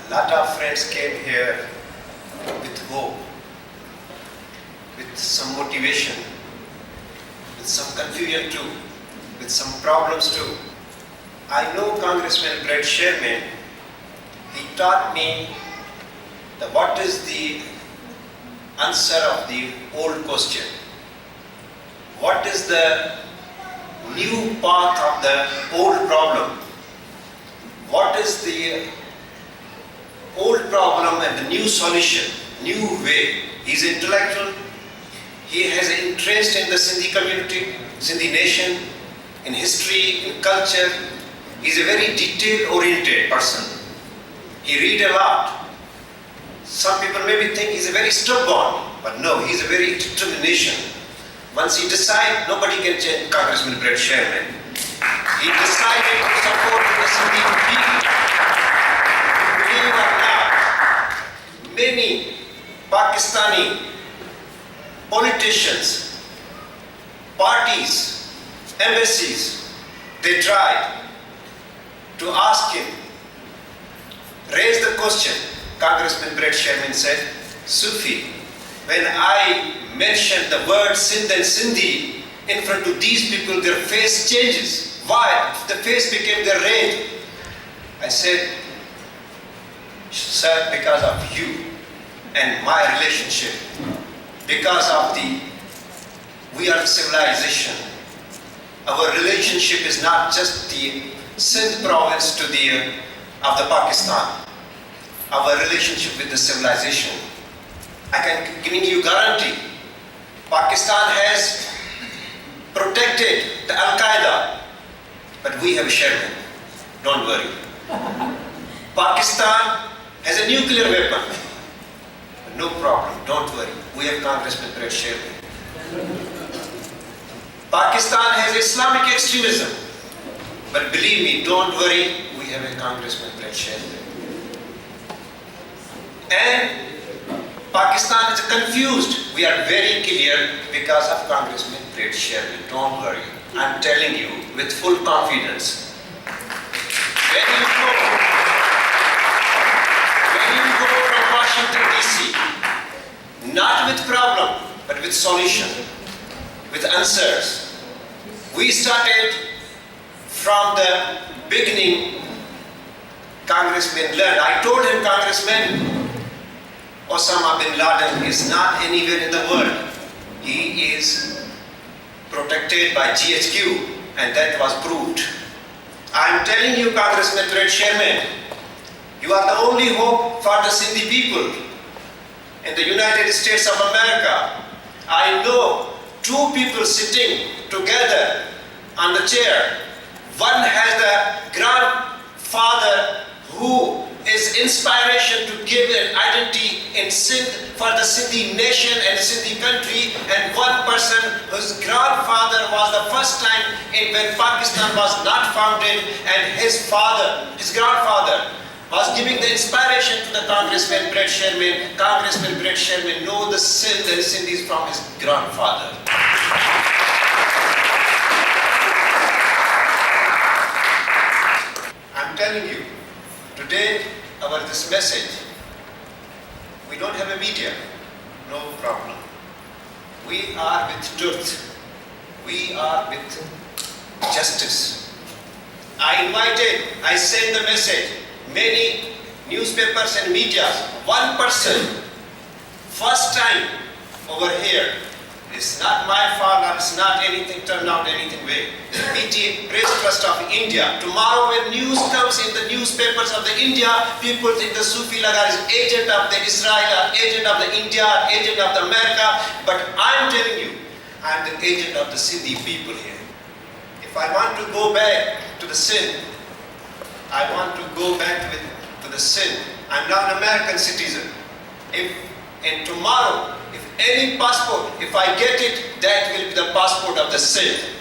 A lot of friends came here with hope, with some motivation, with some confusion too, with some problems too. I know Congressman Sherman. He taught me what is the answer of the old question. What is the new path of the old problem? What is the old problem and the new solution, new way? He's intellectual. He has an interest in the Sindhi community, Sindhi nation, in history, in culture. He's a very detail-oriented person. He reads a lot. Some people maybe think he's a very stubborn, but no, he's a very determination. Once he decides, nobody can change Congressman Sherman. He decided to support the Sindhi people. Believe it or not, many Pakistani politicians, parties, embassies, they tried to ask him, raise the question. Congressman Sherman said, Sufi, when I mentioned the word Sindh and Sindhi in front of these people, their face changes. Why? The face became their red. I said, sir, because of you and my relationship, because of we are a civilization. Our relationship is not just the Sindh province to of the Pakistan. Our relationship with the civilization. I can give you guarantee. Pakistan has protected the Al-Qaeda, but we have a Sherman. Don't worry. Pakistan has a nuclear weapon. No problem. Don't worry. We have Congressman Sherman. Pakistan has Islamic extremism, but believe me, don't worry. We have a Congressman Sherman. And Pakistan is confused. We are very clear because of Congressman Sherman. Don't worry. I'm telling you with full confidence. When you go from Washington DC, not with problem, but with solution, with answers. We started from the beginning. Congressman learned. I told him, Congressman, Osama bin Laden is not anywhere in the world. He is protected by GHQ, and that was proved. I am telling you, Congressman Sherman, you are the only hope for the Sindhi people in the United States of America. I know two people sitting together on the chair. One has the grandfather who is inspiration to give an identity in Sindh for the Sindhi nation and Sindhi country, and one person whose grandfather was the first time when Pakistan was not founded, and his grandfather was giving the inspiration to the Congressman Sherman. Congressman Sherman knows the Sindh and Sindhis from his grandfather. I'm telling you, today, this message, we don't have a media, no problem. We are with truth. We are with justice. I send the message, many newspapers and media, one person, first time over here. It's not my fault, or it's not anything turned out anything way. PTA, Press Trust of India. Tomorrow when news comes in the newspapers of the India, people think the Sufi Laghari is agent of the Israel, or agent of the India, or agent of the America. But I'm telling you, I'm the agent of the Sindhi people here. If I want to go back to the Sindh, I want to go back to the Sindh. I'm now an American citizen. And tomorrow, if any passport, if I get it, that will be the passport of the Sindh.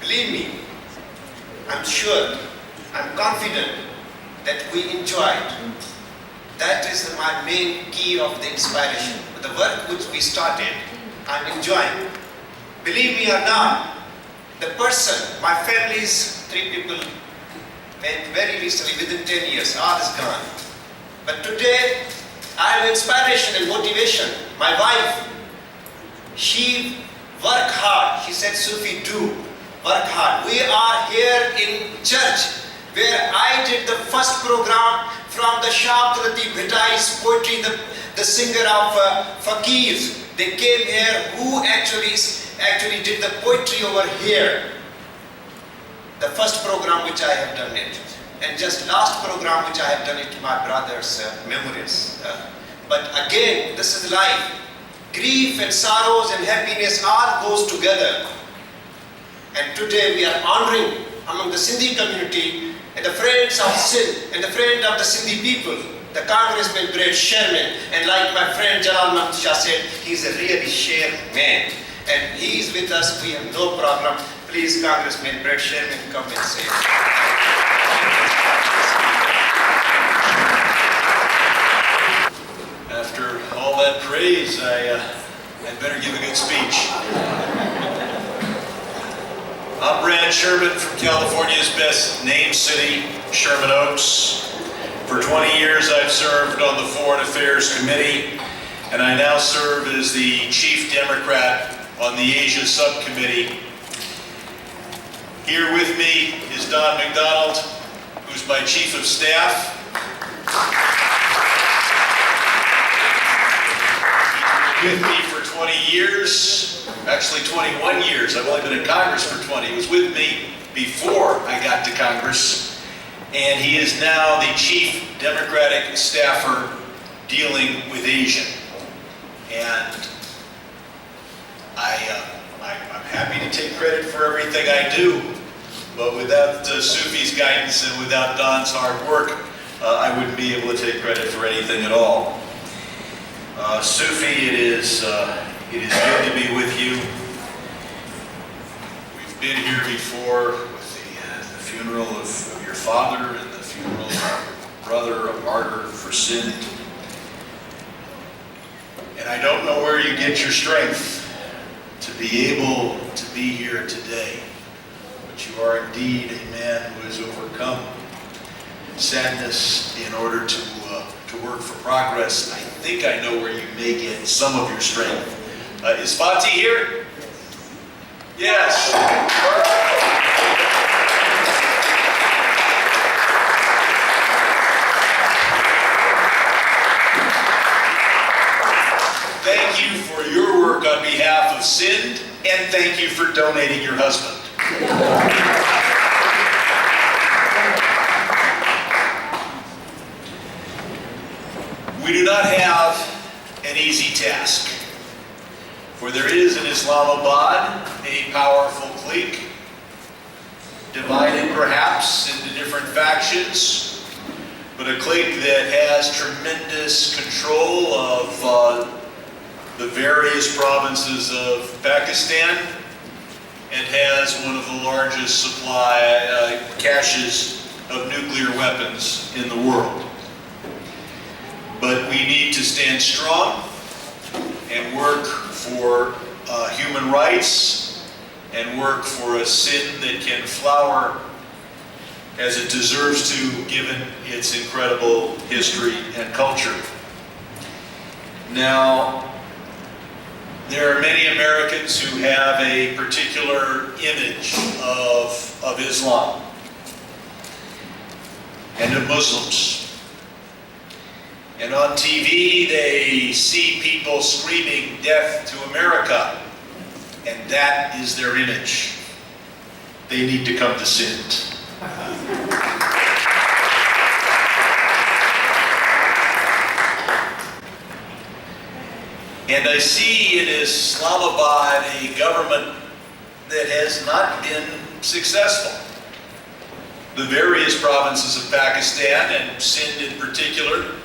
Believe me, I'm sure, I'm confident that we enjoyed. That is my main key of the inspiration. The work which we started, I'm enjoying. Believe me or not, the person, my family's 3 people went very recently, within 10 years, all is gone. But today, I have inspiration and motivation. My wife, she work hard. She said, Sufi, do work hard. We are here in church where I did the first program from the Shah Latif Bhitai's poetry, the singer of Fakirs. They came here who actually did the poetry over here. The first program which I have done it. And just last program which I have done it to my brother's memories. But again, this is life. Grief and sorrows and happiness all goes together. And today we are honoring among the Sindhi community and the friends of Sindh and the friend of the Sindhi people, the Congressman great Sherman. And like my friend Jalal Mahmud Shah said, he's a really Sher man. And he's with us, we have no problem. Please, Congressman Brett Sherman, come and say. After all that praise, I'd better give a good speech. I'm Brad Sherman from California's best named city, Sherman Oaks. For 20 years I've served on the Foreign Affairs Committee, and I now serve as the Chief Democrat on the Asia Subcommittee. Here with me is Don McDonald, who's my Chief of Staff. With me for 20 years, actually 21 years. I've only been in Congress for 20. He was with me before I got to Congress, and he is now the Chief Democratic Staffer dealing with Asia. And I'm happy to take credit for everything I do, but without Sufi's guidance and without Don's hard work, I wouldn't be able to take credit for anything at all. Sufi, it is good to be with you. We've been here before with the funeral of your father and the funeral of your brother, a martyr for sin. And I don't know where you get your strength to be able to be here today. But you are indeed a man who has overcome sadness in order to work for progress. I think I know where you may get some of your strength. Is Fati here? Yes. Thank you for your work on behalf of Sindh, and thank you for donating your husband. We do not have an easy task, for there is in Islamabad a powerful clique, divided perhaps into different factions, but a clique that has tremendous control of the various provinces of Pakistan and has one of the largest supply caches of nuclear weapons in the world. But we need to stand strong and work for human rights and work for a Sindh that can flower as it deserves to, given its incredible history and culture. Now, there are many Americans who have a particular image of Islam and of Muslims. And on TV, they see people screaming death to America, and that is their image. They need to come to Sindh. And I see in Islamabad a government that has not been successful. The various provinces of Pakistan, and Sindh in particular,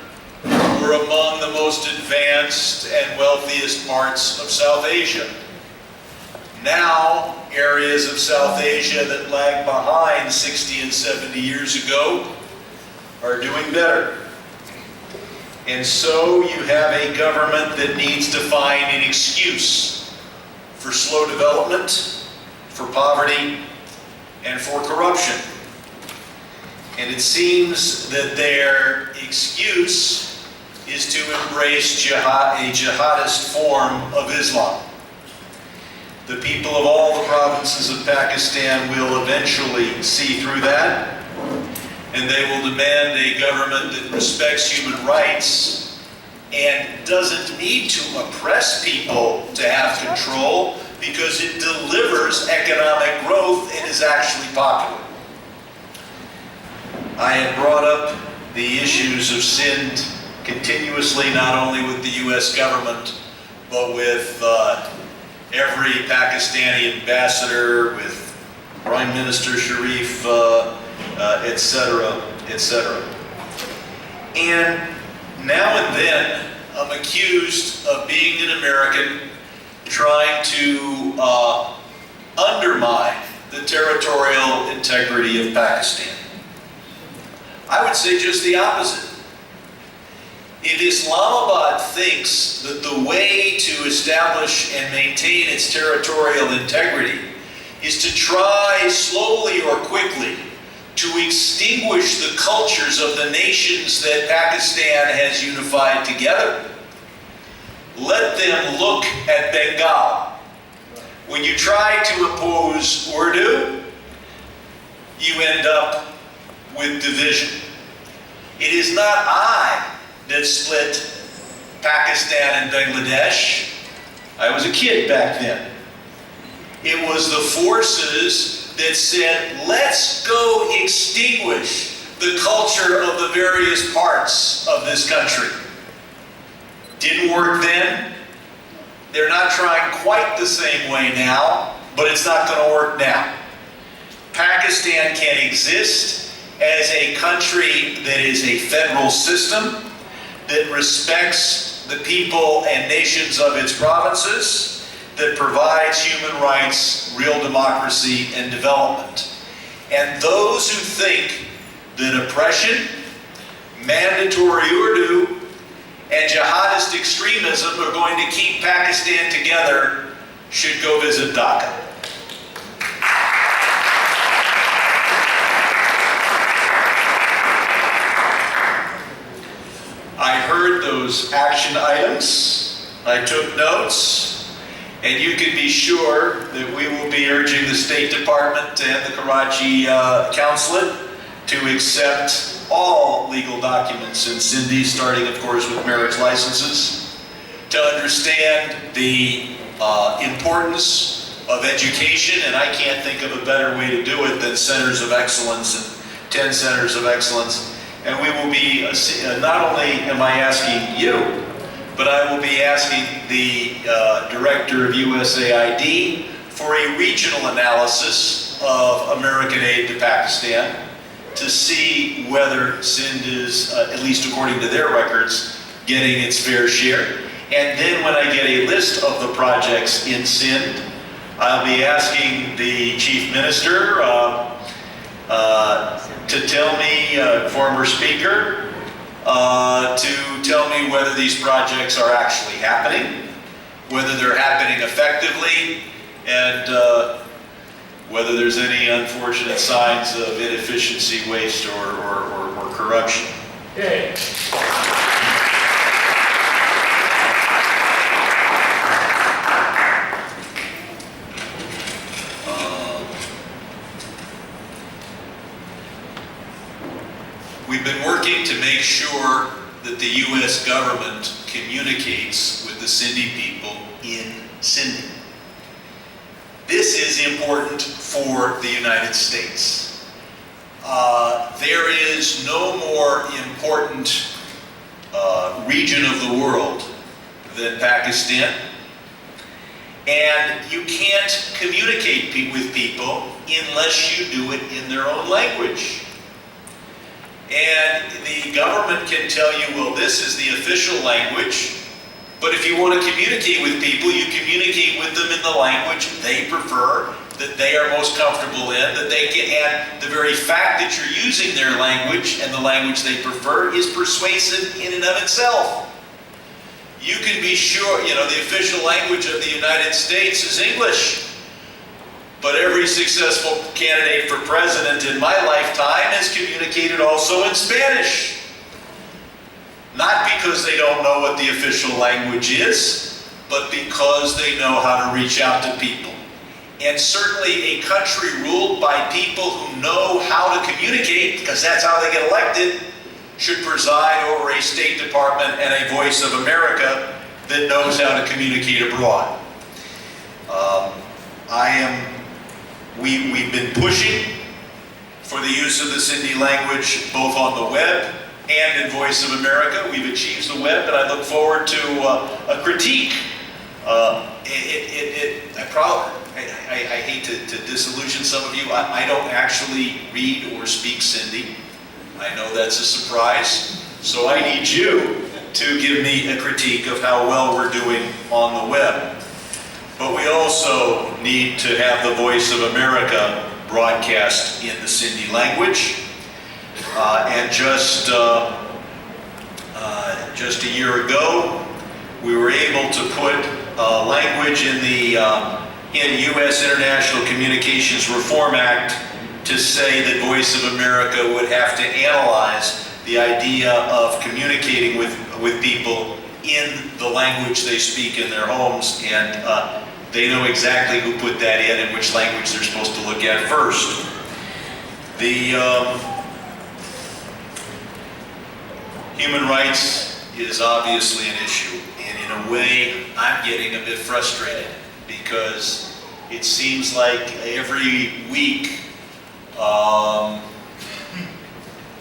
were among the most advanced and wealthiest parts of South Asia. Now, areas of South Asia that lagged behind 60 and 70 years ago are doing better. And so you have a government that needs to find an excuse for slow development, for poverty, and for corruption. And it seems that their excuse is to embrace a jihadist form of Islam. The people of all the provinces of Pakistan will eventually see through that, and they will demand a government that respects human rights and doesn't need to oppress people to have control, because it delivers economic growth and is actually popular. I have brought up the issues of Sindh continuously, not only with the US government, but with every Pakistani ambassador, with Prime Minister Sharif, etc., etc. And now and then, I'm accused of being an American trying to undermine the territorial integrity of Pakistan. I would say just the opposite. If Islamabad thinks that the way to establish and maintain its territorial integrity is to try slowly or quickly to extinguish the cultures of the nations that Pakistan has unified together, let them look at Bengal. When you try to oppose Urdu, you end up with division. It is not I that split Pakistan and Bangladesh. I was a kid back then. It was the forces that said, let's go extinguish the culture of the various parts of this country. Didn't work then. They're not trying quite the same way now, but it's not going to work now. Pakistan can exist as a country that is a federal system that respects the people and nations of its provinces, that provides human rights, real democracy, and development. And those who think that oppression, mandatory Urdu, and jihadist extremism are going to keep Pakistan together should go visit Dhaka. I heard those action items, I took notes, and you can be sure that we will be urging the State Department and the Karachi Consulate to accept all legal documents in Sindhi, starting of course with marriage licenses, to understand the importance of education, and I can't think of a better way to do it than centers of excellence and 10 centers of excellence. And we will be, not only am I asking you, but I will be asking the Director of USAID for a regional analysis of American aid to Pakistan to see whether Sindh is, at least according to their records, getting its fair share. And then when I get a list of the projects in Sindh, I'll be asking the Chief Minister to tell me, former speaker, to tell me whether these projects are actually happening, whether they're happening effectively, and whether there's any unfortunate signs of inefficiency, waste, or corruption. Okay. We've been working to make sure that the U.S. government communicates with the Sindhi people in Sindhi. This is important for the United States. There is no more important region of the world than Pakistan, and you can't communicate with people unless you do it in their own language. And the government can tell you, well, this is the official language, but if you want to communicate with people, you communicate with them in the language they prefer, that they are most comfortable in, that they can, and the very fact that you're using their language and the language they prefer is persuasive in and of itself. You can be sure, the official language of the United States is English. But every successful candidate for president in my lifetime has communicated also in Spanish. Not because they don't know what the official language is, but because they know how to reach out to people. And certainly a country ruled by people who know how to communicate, because that's how they get elected, should preside over a State Department and a Voice of America that knows how to communicate abroad. We've been pushing for the use of the Sindhi language both on the web and in Voice of America. We've achieved the web, and I look forward to a critique. I hate to disillusion some of you. I don't actually read or speak Sindhi. I know that's a surprise. So I need you to give me a critique of how well we're doing on the web. But we also need to have the Voice of America broadcast in the Sindhi language. And just a year ago, we were able to put language in the U.S. International Communications Reform Act to say that Voice of America would have to analyze the idea of communicating with people in the language they speak in their homes, and they know exactly who put that in and which language they're supposed to look at first. The human rights is obviously an issue, and in a way I'm getting a bit frustrated because it seems like every week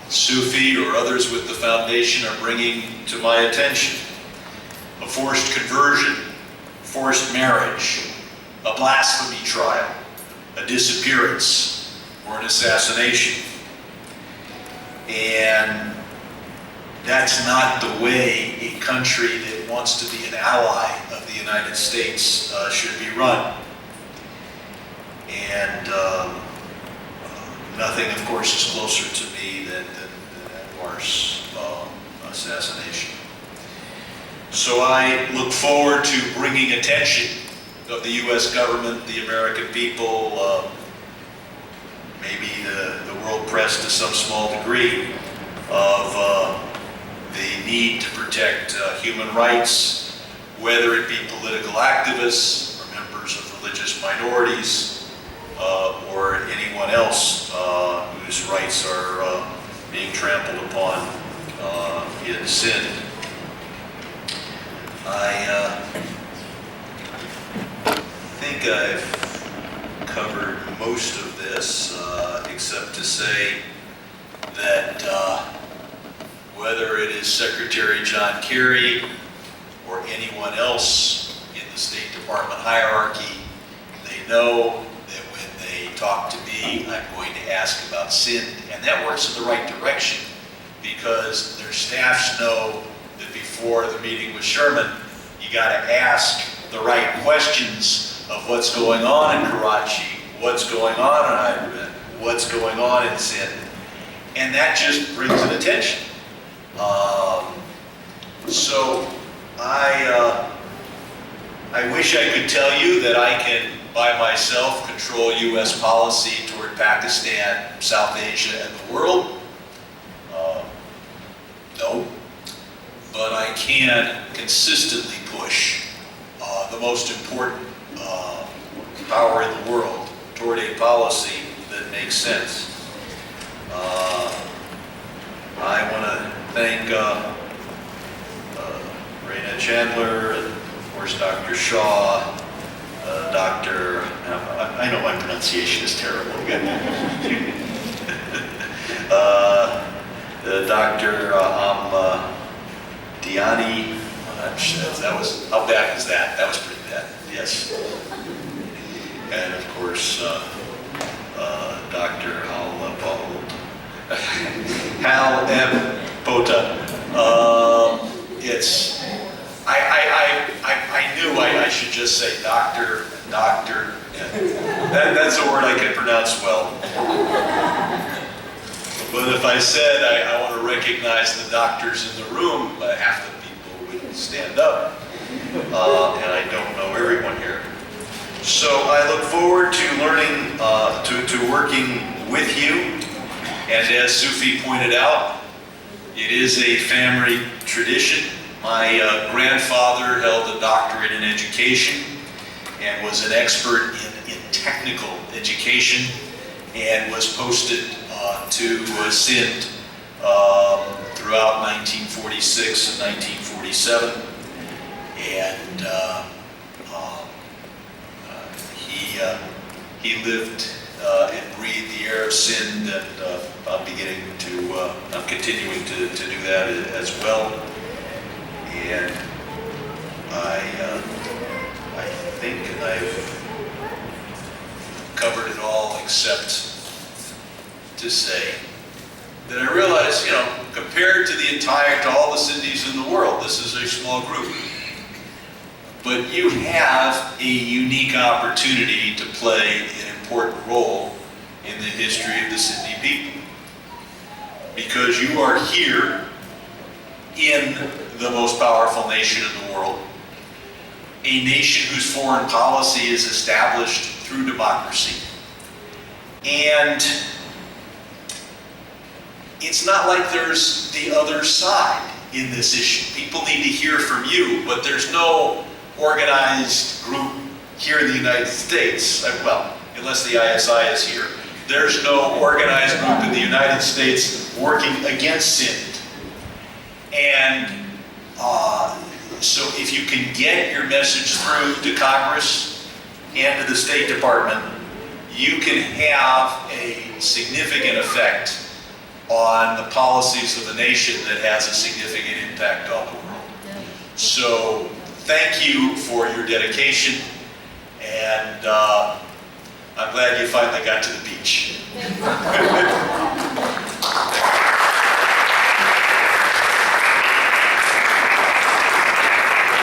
Sufi or others with the foundation are bringing to my attention a forced conversion, forced marriage, a blasphemy trial, a disappearance, or an assassination. And that's not the way a country that wants to be an ally of the United States should be run. And nothing, of course, is closer to me than Anwar's assassination. So I look forward to bringing attention of the U.S. government, the American people, maybe the world press to some small degree, of the need to protect human rights, whether it be political activists or members of religious minorities, or anyone else whose rights are being trampled upon in sin. I think I've covered most of this, except to say that whether it is Secretary John Kerry or anyone else in the State Department hierarchy, they know that when they talk to me, I'm going to ask about sin, and that works in the right direction because their staffs know that before the meeting with Sherman, you got to ask the right questions of what's going on in Karachi, what's going on in Hyderabad, what's going on in Sindh, and that just brings an attention. So I wish I could tell you that I can, by myself, control U.S. policy toward Pakistan, South Asia, and the world. No. But I can consistently push the most important power in the world toward a policy that makes sense. I want to thank Raina Chandler, and of course Dr. Shaw, Dr. I know my pronunciation is terrible. Dr. Diani. That was, how bad was that? That was pretty bad. Yes. And of course, Dr. Hal M. Pota. I knew I should just say doctor. That's a word I can pronounce well. But if I said I want to recognize the doctors in the room, half the people would stand up. And I don't know everyone here. So I look forward to learning, to working with you. And as Sufi pointed out, it is a family tradition. My grandfather held a doctorate in education and was an expert in technical education and was posted to Sindh throughout 1946 and 1947. And he lived and breathed the air of Sindh, and I'm continuing to do that as well. And I think I've covered it all except to say that I realize, compared to all the Sindhis in the world, this is a small group. But you have a unique opportunity to play an important role in the history of the Sindhi people. Because you are here in the most powerful nation in the world, a nation whose foreign policy is established through democracy. And it's not like there's the other side in this issue. People need to hear from you, but there's no organized group here in the United States, well, unless the ISI is here. There's no organized group in the United States working against Sindh. And so if you can get your message through to Congress and to the State Department, you can have a significant effect on the policies of the nation that has a significant impact on the world. So thank you for your dedication, and I'm glad you finally got to the beach.